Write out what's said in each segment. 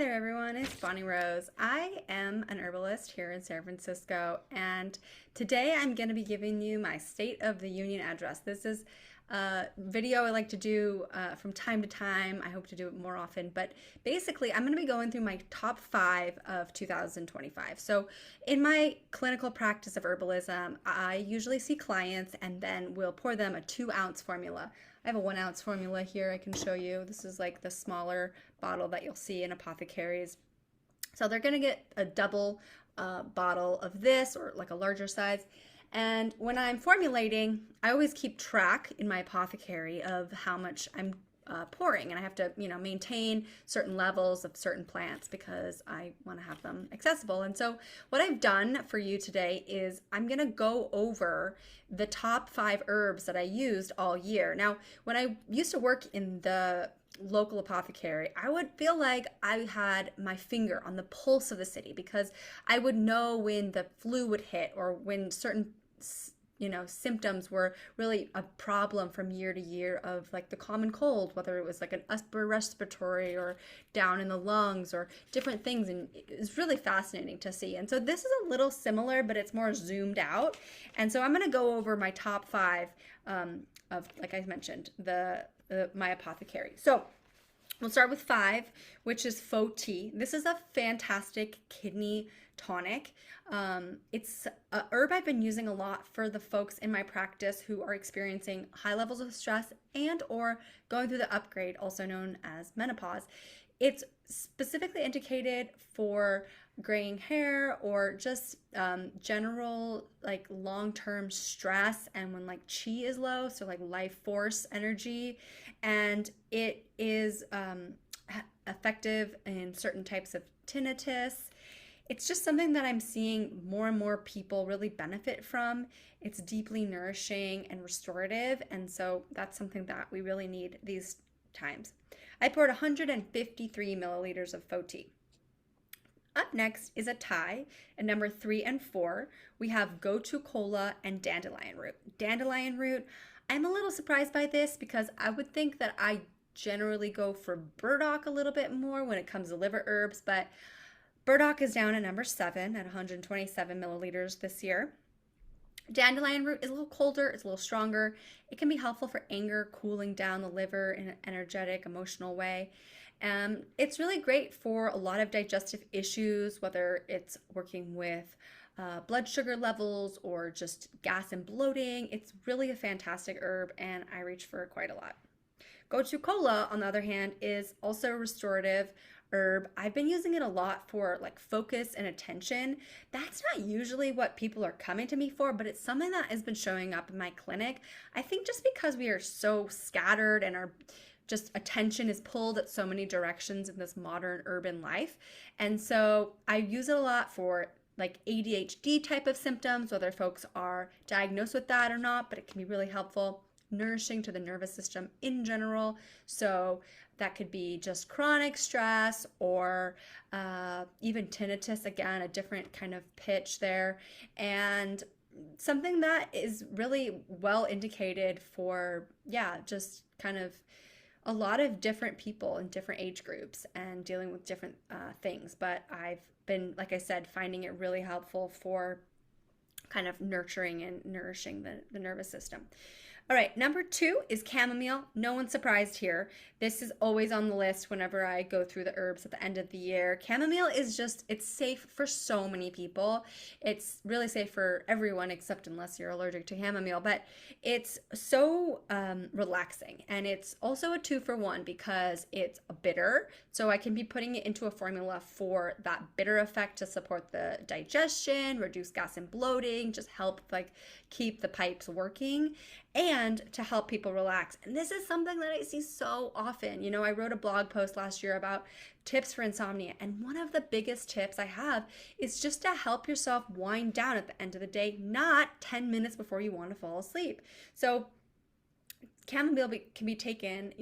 Hey there everyone, it's Bonnie Rose. I am an herbalist here in San Francisco, and today I'm going to be giving you my State of the Union address. This is a video I like to do from time to time. I hope to do it more often, but basically I'm going to be going through my top 5 of 2025. So in my clinical practice of herbalism, I usually see clients and then we'll pour them a 2-ounce formula. I have a 1-ounce formula here I can show you. This is like the smaller bottle that you'll see in apothecaries. So they're going to get a double bottle of this, or like a larger size. And when I'm formulating, I always keep track in my apothecary of how much I'm pouring, and I have to, maintain certain levels of certain plants because I want to have them accessible. And so what I've done for you today is I'm going to go over the top 5 herbs that I used all year. Now, when I used to work in the local apothecary, I would feel like I had my finger on the pulse of the city because I would know when the flu would hit or when certain symptoms were really a problem from year to year of like the common cold, whether it was like an upper respiratory or down in the lungs or different things. And it's really fascinating to see. And so this is a little similar, but it's more zoomed out. And so I'm going to go over my top 5 of, like I mentioned, my apothecary. So we'll start with 5, which is faux tea. This is a fantastic kidney tonic. It's a herb I've been using a lot for the folks in my practice who are experiencing high levels of stress and or going through the upgrade, also known as menopause. It's specifically indicated for graying hair or just general like long-term stress and when like chi is low, so like life force energy. And it is effective in certain types of tinnitus. It's just something that I'm seeing more and more people really benefit from. It's deeply nourishing and restorative, and so that's something that we really need these times. I poured 153 milliliters of faux tea. Up next is a tie at number 3 and 4. We have gotu kola and dandelion root. Dandelion root, I'm a little surprised by this because I would think that I generally go for burdock a little bit more when it comes to liver herbs, but burdock is down at number 7 at 127 milliliters this year. Dandelion root is a little colder, it's a little stronger. It can be helpful for anger, cooling down the liver in an energetic, emotional way. It's really great for a lot of digestive issues, whether it's working with blood sugar levels or just gas and bloating. It's really a fantastic herb, and I reach for it quite a lot. Gotu kola, on the other hand, is also a restorative herb. I've been using it a lot for like focus and attention. That's not usually what people are coming to me for, but it's something that has been showing up in my clinic. I think just because we are so scattered and our just attention is pulled at so many directions in this modern urban life. And so I use it a lot for like ADHD type of symptoms, whether folks are diagnosed with that or not, but it can be really helpful. Nourishing to the nervous system in general. So that could be just chronic stress or even tinnitus, again, a different kind of pitch there. And something that is really well indicated for, just kind of a lot of different people in different age groups and dealing with different things. But I've been, like I said, finding it really helpful for kind of nurturing and nourishing the nervous system. All right, number 2 is chamomile. No one's surprised here. This is always on the list whenever I go through the herbs at the end of the year. Chamomile is just, it's safe for so many people. It's really safe for everyone except unless you're allergic to chamomile, but it's so relaxing. And it's also a 2-for-1 because it's bitter. So I can be putting it into a formula for that bitter effect to support the digestion, reduce gas and bloating, just help like keep the pipes working, and to help people relax. And this is something that I see so often. I wrote a blog post last year about tips for insomnia, and one of the biggest tips I have is just to help yourself wind down at the end of the day, not 10 minutes before you want to fall asleep. So chamomile can be taken,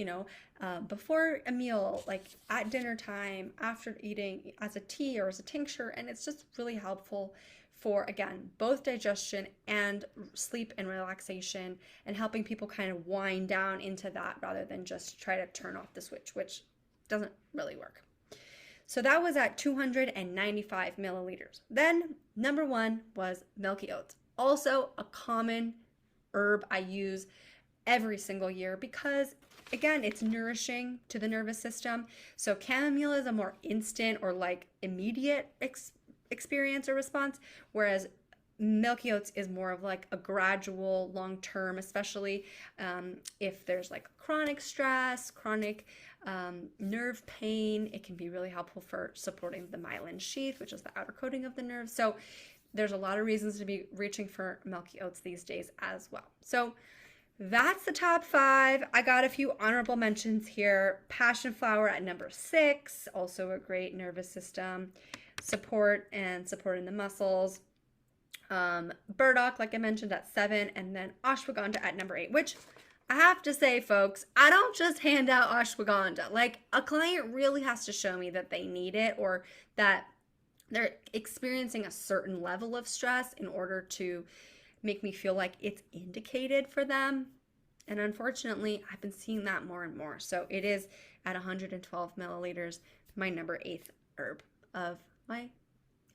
before a meal, like at dinner time, after eating, as a tea or as a tincture, and it's just really helpful for, again, both digestion and sleep and relaxation, and helping people kind of wind down into that rather than just try to turn off the switch, which doesn't really work. So that was at 295 milliliters. Then number 1 was milky oats. Also a common herb I use every single year because, again, it's nourishing to the nervous system. So chamomile is a more instant or like immediate experience or response, whereas milky oats is more of like a gradual, long-term, especially if there's like chronic stress, chronic nerve pain. It can be really helpful for supporting the myelin sheath, which is the outer coating of the nerve. So there's a lot of reasons to be reaching for milky oats these days as well. So that's the top 5. I got a few honorable mentions here. Passion flower at number 6, also a great nervous system support and supporting the muscles. Burdock, like I mentioned, at 7, and then ashwagandha at number 8, which I have to say, folks, I don't just hand out ashwagandha. Like, a client really has to show me that they need it or that they're experiencing a certain level of stress in order to make me feel like it's indicated for them. And unfortunately, I've been seeing that more and more. So it is at 112 milliliters, my number 8th herb of my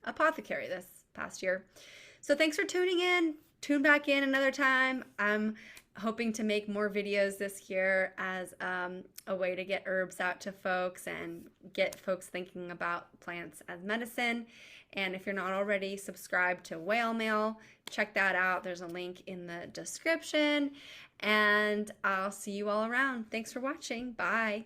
apothecary this past year. So thanks for tuning in. Tune back in another time. I'm hoping to make more videos this year as a way to get herbs out to folks and get folks thinking about plants as medicine. And if you're not already subscribed to Whale Mail, check that out. There's a link in the description. And I'll see you all around. Thanks for watching. Bye.